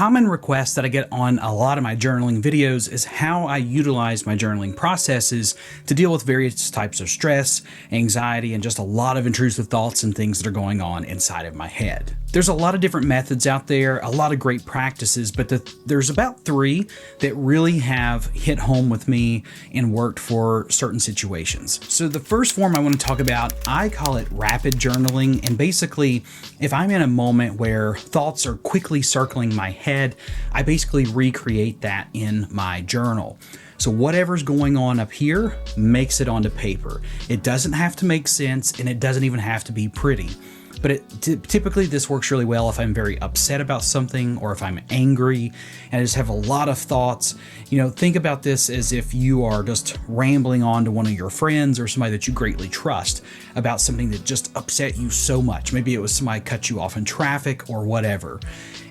common request that I get on a lot of my journaling videos is how I utilize my journaling processes to deal with various types of stress, anxiety, and just a lot of intrusive thoughts and things that are going on inside of my head. There's a lot of different methods out there, a lot of great practices, but there's about 3 that really have hit home with me and worked for certain situations. So the first form I want to talk about, I call it rapid journaling. And basically, if I'm in a moment where thoughts are quickly circling my head, I basically recreate that in my journal. So whatever's going on up here makes it onto paper. It doesn't have to make sense, and it doesn't even have to be pretty. But typically this works really well if I'm very upset about something, or if I'm angry and I just have a lot of thoughts. Think about this as if you are just rambling on to one of your friends or somebody that you greatly trust about something that just upset you so much. Maybe it was somebody cut you off in traffic or whatever.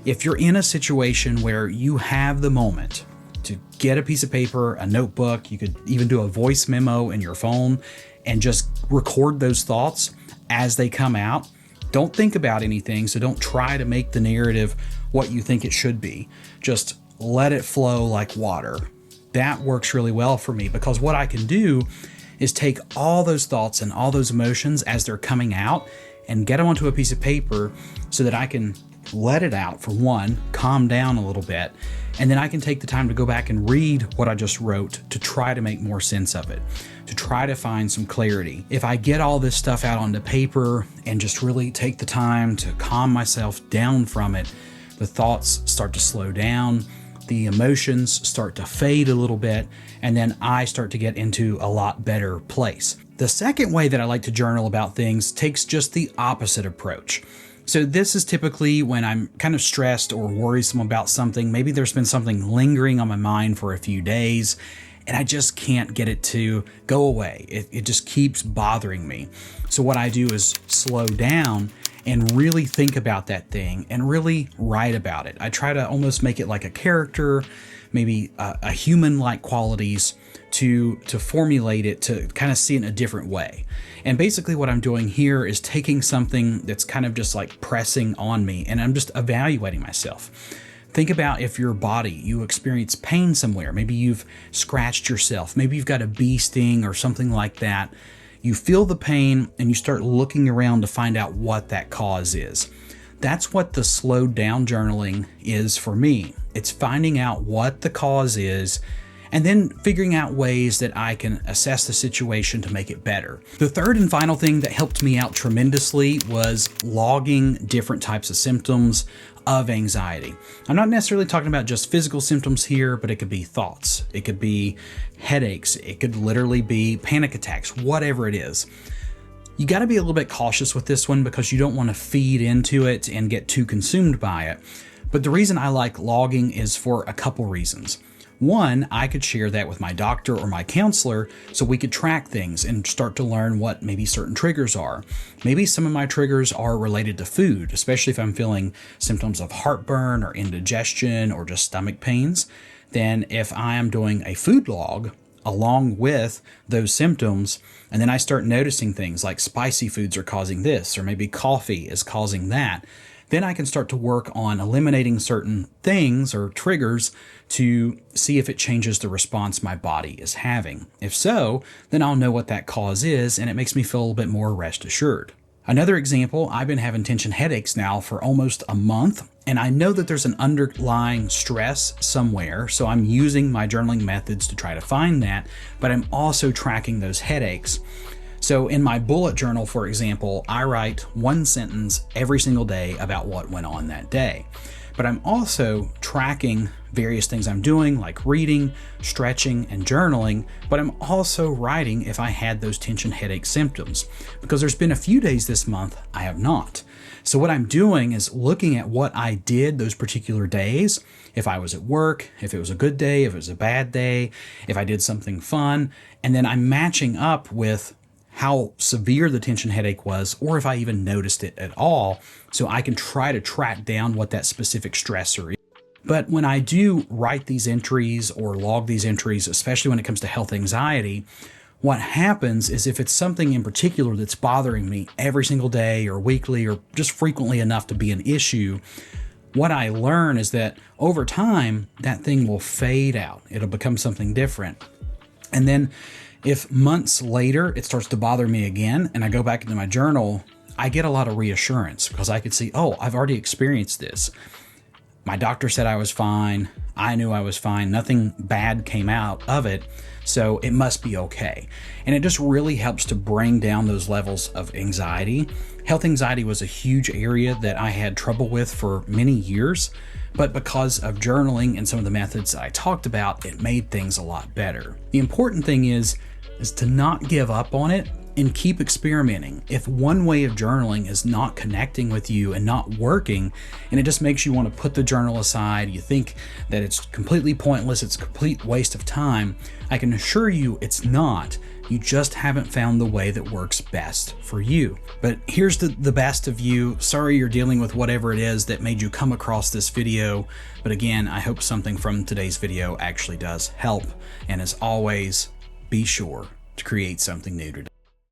If you're in a situation where you have the moment to get a piece of paper, a notebook, you could even do a voice memo in your phone and just record those thoughts as they come out. Don't think about anything, so don't try to make the narrative what you think it should be. Just let it flow like water. That works really well for me, because what I can do is take all those thoughts and all those emotions as they're coming out and get them onto a piece of paper so that I can let it out, for one, calm down a little bit, and then I can take the time to go back and read what I just wrote to try to make more sense of it, to try to find some clarity. If I get all this stuff out onto paper and just really take the time to calm myself down from it, the thoughts start to slow down, the emotions start to fade a little bit, and then I start to get into a lot better place. The second way that I like to journal about things takes just the opposite approach. So this is typically when I'm kind of stressed or worrisome about something. Maybe there's been something lingering on my mind for a few days, and I just can't get it to go away. It just keeps bothering me. So what I do is slow down and really think about that thing and really write about it. I try to almost make it like a character, maybe a human-like qualities, to formulate it, to kind of see it in a different way. And basically what I'm doing here is taking something that's kind of just like pressing on me, and I'm just evaluating myself. Think about if your body, you experience pain somewhere. Maybe you've scratched yourself. Maybe you've got a bee sting or something like that. You feel the pain and you start looking around to find out what that cause is. That's what the slowed down journaling is for me. It's finding out what the cause is and then figuring out ways that I can assess the situation to make it better. The third and final thing that helped me out tremendously was logging different types of symptoms of anxiety. I'm not necessarily talking about just physical symptoms here, but it could be thoughts, it could be headaches, it could literally be panic attacks, whatever it is. You got to be a little bit cautious with this one because you don't want to feed into it and get too consumed by it. But the reason I like logging is for a couple reasons. One, I could share that with my doctor or my counselor so we could track things and start to learn what maybe certain triggers are. Maybe some of my triggers are related to food, especially if I'm feeling symptoms of heartburn or indigestion or just stomach pains. Then if I am doing a food log along with those symptoms, and then I start noticing things like spicy foods are causing this, or maybe coffee is causing that, then I can start to work on eliminating certain things or triggers to see if it changes the response my body is having. If so, then I'll know what that cause is, and it makes me feel a little bit more rest assured. Another example, I've been having tension headaches now for almost a month, and I know that there's an underlying stress somewhere, so I'm using my journaling methods to try to find that, but I'm also tracking those headaches. So in my bullet journal, for example, I write one sentence every single day about what went on that day. But I'm also tracking various things I'm doing, like reading, stretching, and journaling, but I'm also writing if I had those tension headache symptoms, because there's been a few days this month I have not. So what I'm doing is looking at what I did those particular days, if I was at work, if it was a good day, if it was a bad day, if I did something fun, and then I'm matching up with how severe the tension headache was, or if I even noticed it at all, so I can try to track down what that specific stressor is. But when I do write these entries or log these entries, especially when it comes to health anxiety, what happens is if it's something in particular that's bothering me every single day or weekly or just frequently enough to be an issue, what I learn is that over time, that thing will fade out. It'll become something different. And then if months later it starts to bother me again and I go back into my journal, I get a lot of reassurance because I could see, oh, I've already experienced this. My doctor said I was fine. I knew I was fine. Nothing bad came out of it. So it must be okay. And it just really helps to bring down those levels of anxiety. Health anxiety was a huge area that I had trouble with for many years, but because of journaling and some of the methods that I talked about, it made things a lot better. The important thing is to not give up on it and keep experimenting. If one way of journaling is not connecting with you and not working, and it just makes you want to put the journal aside, you think that it's completely pointless, it's a complete waste of time, I can assure you it's not. You just haven't found the way that works best for you. But here's the best of you. Sorry you're dealing with whatever it is that made you come across this video. But again, I hope something from today's video actually does help. And as always, be sure to create something new today.